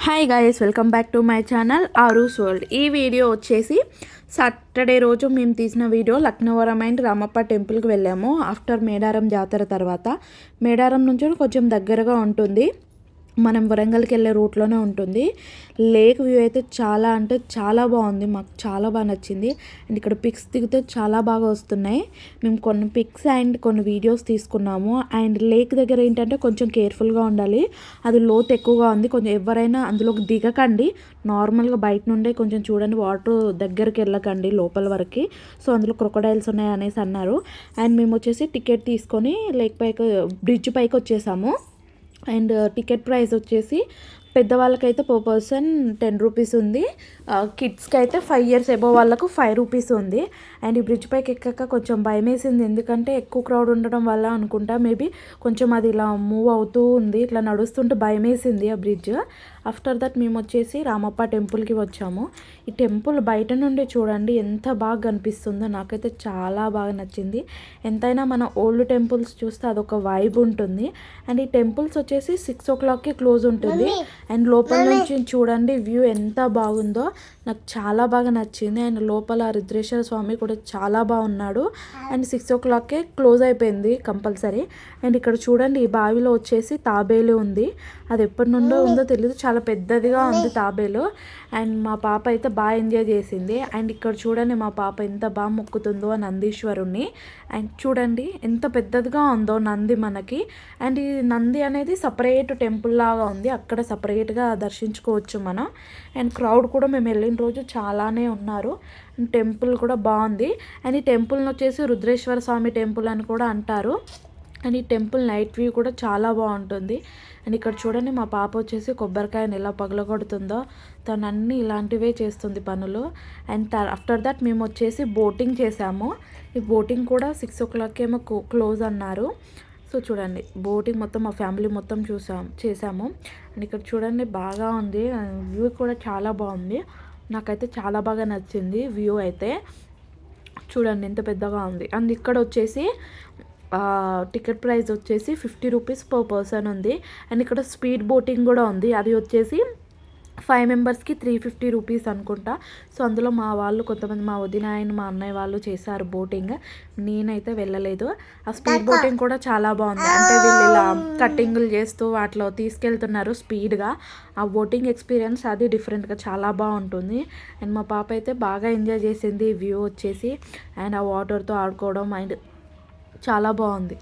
Hi guys, welcome back to my channel Aaru's world. ఈ video వచ్చేసి Saturday రోజు మేము తీసిన వీడియో. లక్నవరం అండ్ రామప్ప టెంపుల్కి వెళ్ళాము ఆఫ్టర్ మేడారం జాతర తర్వాత. మేడారం నుంచి కొంచెం దగ్గరగా ఉంటుంది, మనం వరంగల్కి వెళ్ళే రూట్లోనే ఉంటుంది. లేక్ వ్యూ అయితే చాలా అంటే చాలా బాగుంది, మాకు చాలా బాగా నచ్చింది. అండ్ ఇక్కడ పిక్స్ దిగితే చాలా బాగా వస్తున్నాయి. మేము కొన్ని పిక్స్ అండ్ కొన్ని వీడియోస్ తీసుకున్నాము. అండ్ లేక్ దగ్గర ఏంటంటే కొంచెం కేర్ఫుల్గా ఉండాలి, అది లోతు ఎక్కువగా ఉంది. కొంచెం ఎవరైనా అందులోకి దిగకండి, నార్మల్గా బయట నుండే కొంచెం చూడండి, వాటర్ దగ్గరికి వెళ్ళకండి లోపల వరకు. సో అందులో క్రొకడైల్స్ ఉన్నాయి అనేసి అన్నారు. అండ్ మేము వచ్చేసి టికెట్ తీసుకొని లేక్ పైకి, బ్రిడ్జ్ పైకి వచ్చేసాము. అండ్ టికెట్ ప్రైస్ వచ్చేసి పెద్దవాళ్ళకైతే పర్ పర్సన్ 10 రూపీస్ ఉంది, కిడ్స్కి అయితే 5 years అబోవ్ వాళ్ళకు 5 రూపీస్ ఉంది. అండ్ ఈ బ్రిడ్జ్ పైకి ఎక్కాక కొంచెం భయం వేసింది, ఎందుకంటే ఎక్కువ క్రౌడ్ ఉండడం వల్ల అనుకుంటా, మేబీ కొంచెం అది ఇలా మూవ్ అవుతూ ఉంది, ఇట్లా నడుస్తుంటే భయం వేసింది ఆ బ్రిడ్జ్. ఆఫ్టర్ దట్ మేము వచ్చేసి రామప్ప టెంపుల్కి వచ్చాము. ఈ టెంపుల్ బయట నుండి చూడండి ఎంత బాగా కనిపిస్తుందో, నాకైతే చాలా బాగా నచ్చింది. ఎంతైనా మన ఓల్డ్ టెంపుల్స్ చూస్తే అదొక వైబ్ ఉంటుంది. అండ్ ఈ టెంపుల్స్ వచ్చేసి 6 o'clockకి క్లోజ్ ఉంటుంది. అండ్ లోపల నుంచి చూడండి వ్యూ ఎంత బాగుందో, నాకు చాలా బాగా నచ్చింది. అండ్ లోపల రుద్రేశ్వర స్వామి కూడా చాలా బాగున్నాడు. అండ్ 6 o'clockకే క్లోజ్ అయిపోయింది కంపల్సరీ. అండ్ ఇక్కడ చూడండి, ఈ బావిలో వచ్చేసి తాబేలు ఉంది, అది ఎప్పటి నుండో ఉందో తెలియదు, చాలా పెద్దదిగా ఉంది తాబేలు. అండ్ మా పాప అయితే బాగా ఎంజాయ్ చేసింది. అండ్ ఇక్కడ చూడండి మా పాప ఎంత బాగా మొక్కుతుందో నందీశ్వరుణ్ణి. అండ్ చూడండి ఎంత పెద్దదిగా ఉందో నంది మనకి. అండ్ ఈ నంది అనేది సపరేట్ టెంపుల్ లాగా ఉంది, అక్కడ సపరేట్గా దర్శించుకోవచ్చు మనం. అండ్ క్రౌడ్ కూడా మేము వెళ్ళిన రోజు చాలానే ఉన్నారు. టెంపుల్ కూడా బాగుంది. అండ్ ఈ టెంపుల్ని వచ్చేసి రుద్రేశ్వర స్వామి టెంపుల్ అని కూడా అంటారు. అండ్ ఈ టెంపుల్ నైట్ వ్యూ కూడా చాలా బాగుంటుంది. అండ్ ఇక్కడ చూడండి మా పాప వచ్చేసి కొబ్బరికాయని ఎలా పగలగొడుతుందో, తను అన్నీ ఇలాంటివే చేస్తుంది పనులు. అండ్ ఆఫ్టర్ దట్ మేము వచ్చేసి బోటింగ్ చేసాము. ఈ బోటింగ్ కూడా 6 o'clock ఏమో క్లోజ్ అన్నారు. సో చూడండి, బోటింగ్ మొత్తం మా ఫ్యామిలీ మొత్తం చేసాము. అండ్ ఇక్కడ చూడండి బాగా ఉంది, వ్యూ కూడా చాలా బాగుంది, నాకైతే చాలా బాగా నచ్చింది వ్యూ అయితే. చూడండి ఎంత పెద్దగా ఉంది. అండ్ ఇక్కడ వచ్చేసి టికెట్ ప్రైస్ వచ్చేసి 50 రూపీస్ పర్ పర్సన్ ఉంది. అండ్ ఇక్కడ స్పీడ్ బోటింగ్ కూడా ఉంది, అది వచ్చేసి 5 మెంబర్స్కి 350 రూపీస్ అనుకుంటా. సో అందులో మా వాళ్ళు కొంతమంది, మా వదిన ఆయన మా అన్నయ్య వాళ్ళు చేశారు బోటింగ్, నేనైతే వెళ్ళలేదు. ఆ స్పీడ్ బోటింగ్ కూడా చాలా బాగుంది, అంటే వీళ్ళు ఇలా కట్టింగులు చేస్తూ వాటిలో తీసుకెళ్తున్నారు స్పీడ్గా. ఆ బోటింగ్ ఎక్స్పీరియన్స్ అది డిఫరెంట్గా చాలా బాగుంటుంది. అండ్ మా పాప అయితే బాగా ఎంజాయ్ చేసింది వ్యూ వచ్చేసి. అండ్ ఆ వాటర్తో ఆడుకోవడం అండ్ చాలా బాగుంది.